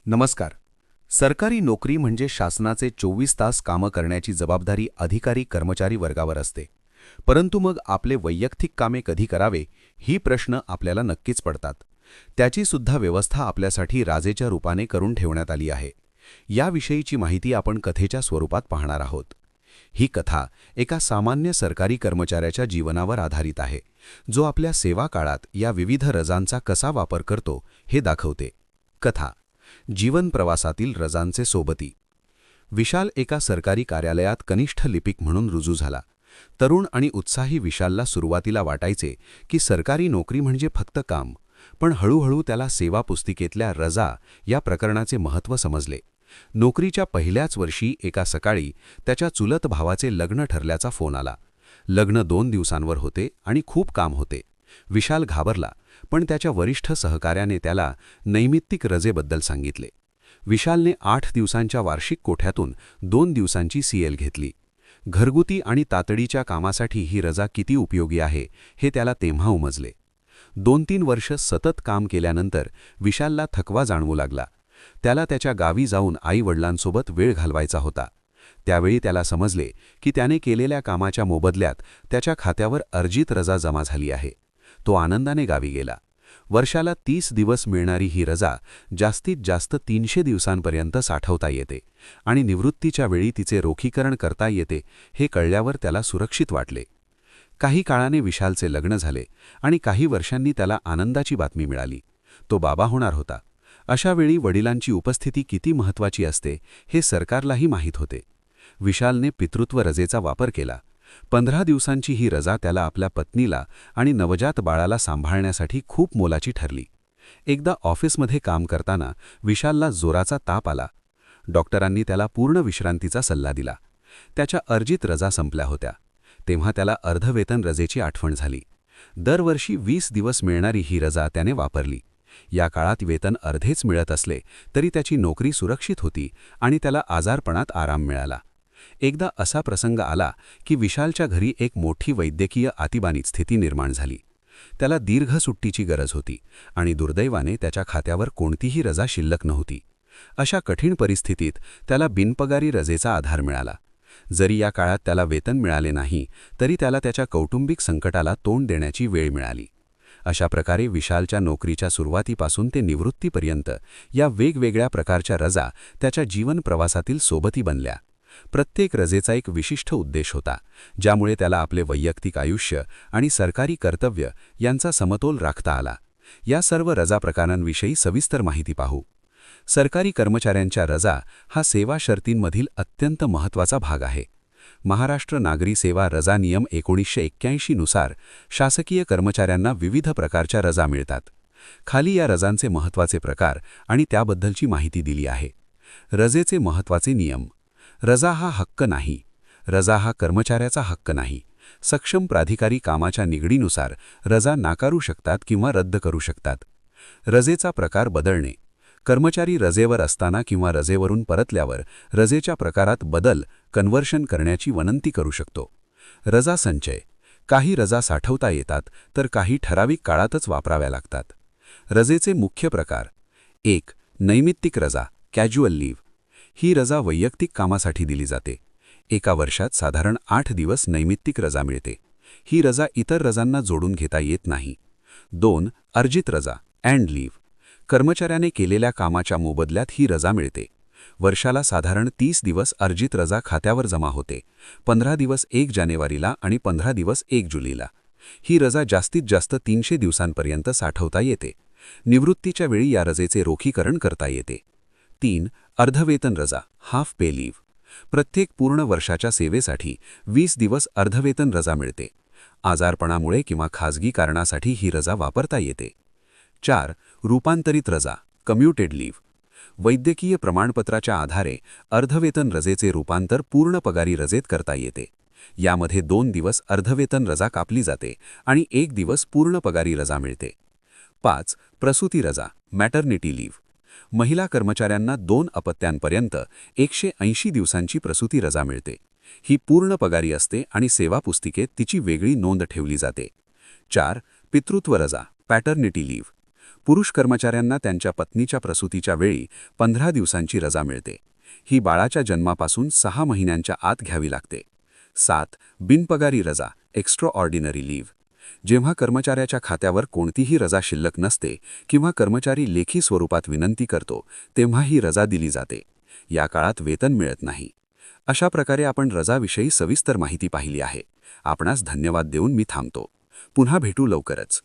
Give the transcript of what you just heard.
नमस्कार. सरकारी नोकरी म्हणजे शासनाचे 24 तास कामं करण्याची जबाबदारी अधिकारी कर्मचारी वर्गावर असते. परंतु मग आपले वैयक्तिक कामे कधी करावे ही प्रश्न आपल्याला नक्कीच पडतात. त्याची सुद्धा व्यवस्था आपल्यासाठी राजेच्या रूपाने करून ठेवण्यात आली आहे. याविषयीची माहिती आपण कथेच्या स्वरूपात पाहणार आहोत. ही कथा एका सामान्य सरकारी कर्मचाऱ्याच्या जीवनावर आधारित आहे, जो आपल्या सेवा काळात या विविध रजांचा कसा वापर करतो हे दाखवते. कथा जीवन प्रवासातील रजांचे सोबती. विशाल एका सरकारी कार्यालयात कनिष्ठ लिपिक म्हणून रुजू झाला. तरुण आणि उत्साही विशालला सुरुवातीला वाटायचे की सरकारी नोकरी म्हणजे फक्त काम, पण हळूहळू त्याला सेवा पुस्तिकेतल्या रजा या प्रकरणाचे महत्त्व समजले. नोकरीच्या पहिल्याच वर्षी एका सकाळी त्याच्या चुलत भावाचे लग्न ठरल्याचा फोन आला. लग्न 2 दिवसांवर होते आणि खूप काम होते. विशाल घाबरला, पण त्याच्या वरिष्ठ सहकार्याने त्याला नैमित्तिक रजेबद्दल सांगितले. विशालने 8 दिवसांच्या वार्षिक कोठ्यातून 2 दिवसांची सीएल घेतली. घरगुती आणि तातडीच्या कामासाठी ही रजा किती उपयोगी आहे हे त्याला तेव्हा उमजले. 2-3 वर्ष सतत काम केल्यानंतर विशालला थकवा जाणवू लागला. त्याला त्याच्या गावी जाऊन आई-वडिलांसोबत वेळ घालवायचा होता. त्यावेळी त्याला समजले की त्याने केलेल्या कामाच्या मोबदल्यात त्याच्या खात्यावर अर्जित रजा जमा झाली आहे. तो आनंदाने गावी गेला. वर्षाला 30 दिवस मिळणारी ही रजा जास्तीत जास्त 300 दिवसांपर्यंत साठवता येते आणि निवृत्तीच्या वेळी तिचे रोखीकरण करता येते हे कळल्यावर त्याला सुरक्षित वाटले. काही काळाने विशालचे लग्न झाले आणि काही वर्षांनी त्याला आनंदाची बातमी मिळाली. तो बाबा होणार होता. अशा वेळी वडिलांची उपस्थिती किती महत्त्वाची असते हे सरकारलाही माहीत होते. विशालने पितृत्व रजेचा वापर केला. 15 दिवसांची ही रजा त्याला आपल्या पत्नीला आणि नवजात बाळाला सांभाळण्यासाठी खूप मोलाची ठरली. एकदा ऑफिसमध्ये काम करताना विशालला जोराचा ताप आला. डॉक्टरांनी त्याला पूर्ण विश्रांतीचा सल्ला दिला. त्याच्या अर्जित रजा संपल्या होत्या. तेव्हा त्याला अर्धवेतन रजेची आठवण झाली. दरवर्षी 20 दिवस मिळणारी ही रजा त्याने वापरली. या काळात वेतन अर्धेच मिळत असले तरी त्याची नोकरी सुरक्षित होती आणि त्याला आजारपणात आराम मिळाला. एकदा असा प्रसंग आला की विशालच्या घरी एक मोठी वैद्यकीय अतिबानीत स्थिती निर्माण झाली. त्याला दीर्घ सुट्टीची गरज होती आणि दुर्दैवाने त्याच्या खात्यावर कोणतीही रजा शिल्लक नव्हती. अशा कठीण परिस्थितीत त्याला बिनपगारी रजेचा आधार मिळाला. जरी या काळात त्याला वेतन मिळाले नाही तरी त्याला त्याच्या कौटुंबिक संकटाला तोंड देण्याची वेळ मिळाली. अशा प्रकारे विशालच्या नोकरीच्या सुरुवातीपासून ते निवृत्तीपर्यंत या वेगवेगळ्या प्रकारच्या रजा त्याच्या जीवन प्रवासातील सोबती बनल्या. प्रत्येक रजेचा एक विशिष्ट उद्देश होता, ज्यामुळे त्याला आपले वैयक्तिक आयुष्य आणि सरकारी कर्तव्य यांचा समतोल राखता आला. या सर्व रजा प्रकारांविषयी सविस्तर माहिती पाहू. सरकारी कर्मचाऱ्यांच्या रजा हा सेवा शर्तींमधील अत्यंत महत्त्वाचा भाग आहे. महाराष्ट्र नागरी सेवा रजा नियम 1981 नुसार शासकीय कर्मचाऱ्यांना विविध प्रकारच्या रजा मिळतात. खाली या रजांचे महत्त्वाचे प्रकार आणि त्याबद्दलची माहिती दिली आहे. रजेचे महत्त्वाचे नियम. रजा हा हक्क नाही. रजा हा कर्मचाऱ्याचा हक्क नाही. सक्षम प्राधिकारी कामाच्या निगडीनुसार रजा नाकारू शकतात किंवा रद्द करू शकतात. रजेचा प्रकार बदलणे. कर्मचारी रजेवर असताना किंवा रजेवरून परतल्यावर रजेच्या प्रकारात बदल कन्व्हर्शन करण्याची विनंती करू शकतो. रजा संचय. काही रजा साठवता येतात तर काही ठराविक काळातच वापराव्या लागतात. रजेचे मुख्य प्रकार. 1. नैमित्तिक रजा कॅज्युअल लीव्ह. ही रजा वैयक्तिक कामासाठी दिली जाते. एका वर्षात साधारण 8 दिवस नैमित्तिक रजा मिळते. ही रजा इतर रजांना जोडून घेता येत नाही. 2. अर्जित रजा अँड लीव्ह. कर्मचाऱ्याने केलेल्या कामाच्या मोबदल्यात ही रजा मिळते. वर्षाला साधारण 30 दिवस अर्जित रजा खात्यावर जमा होते. 15 दिवस 1 जानेवारीला आणि 15 दिवस 1 जुलैला. ही रजा जास्तीत जास्त 300 दिवसांपर्यंत साठवता येते. निवृत्तीच्या वेळी या रजेचे रोखीकरण करता येते. 3. अर्धवेतन रजा हाफ पे लीव्ह. प्रत्येक पूर्ण वर्षाच्या सेवेसाठी 20 दिवस अर्धवेतन रजा मिळते. आजारपणामुळे किंवा खाजगी कारणासाठी ही रजा वापरता येते. 4. रूपांतरित रजा कम्युटेड लीव्ह. वैद्यकीय प्रमाणपत्राच्या आधारे अर्धवेतन रजेचे रूपांतर पूर्ण पगारी रजेत करता येते. यामध्ये 2 दिवस अर्धवेतन रजा कापली जाते आणि 1 दिवस पूर्ण पगारी रजा मिळते. 5. प्रसूती रजा मॅटर्निटी लीव्ह. महिला कर्मचाऱ्यांना 2 अपत्यांपर्यंत 180 दिवसांची प्रसूती रजा मिळते. ही पूर्ण पगारी असते आणि सेवा पुस्तिकेत तिची वेगळी नोंद ठेवली जाते. 4. पितृत्व रजा पॅटर्निटी लीव्ह. पुरुष कर्मचाऱ्यांना त्यांच्या पत्नीच्या प्रसूतीच्या वेळी 15 दिवसांची रजा मिळते. ही बाळाच्या जन्मापासून 6 महिन्यांच्या आत घ्यावी लागते. 7. बिनपगारी रजा एक्स्ट्रा ऑर्डिनरी लीव्ह. जेव्हा कर्मचाऱ्याच्या खात्यावर कोणतीही रजा शिल्लक नसते किंवा कर्मचारी लेखी स्वरूपात विनंती करतो, तेव्हा ही रजा दिली जाते. या काळात वेतन मिळत नाही. अशा प्रकारे आपण रजाविषयी सविस्तर माहिती पाहिली आहे. आपणास धन्यवाद देऊन मी थांबतो. पुन्हा भेटू लवकरच.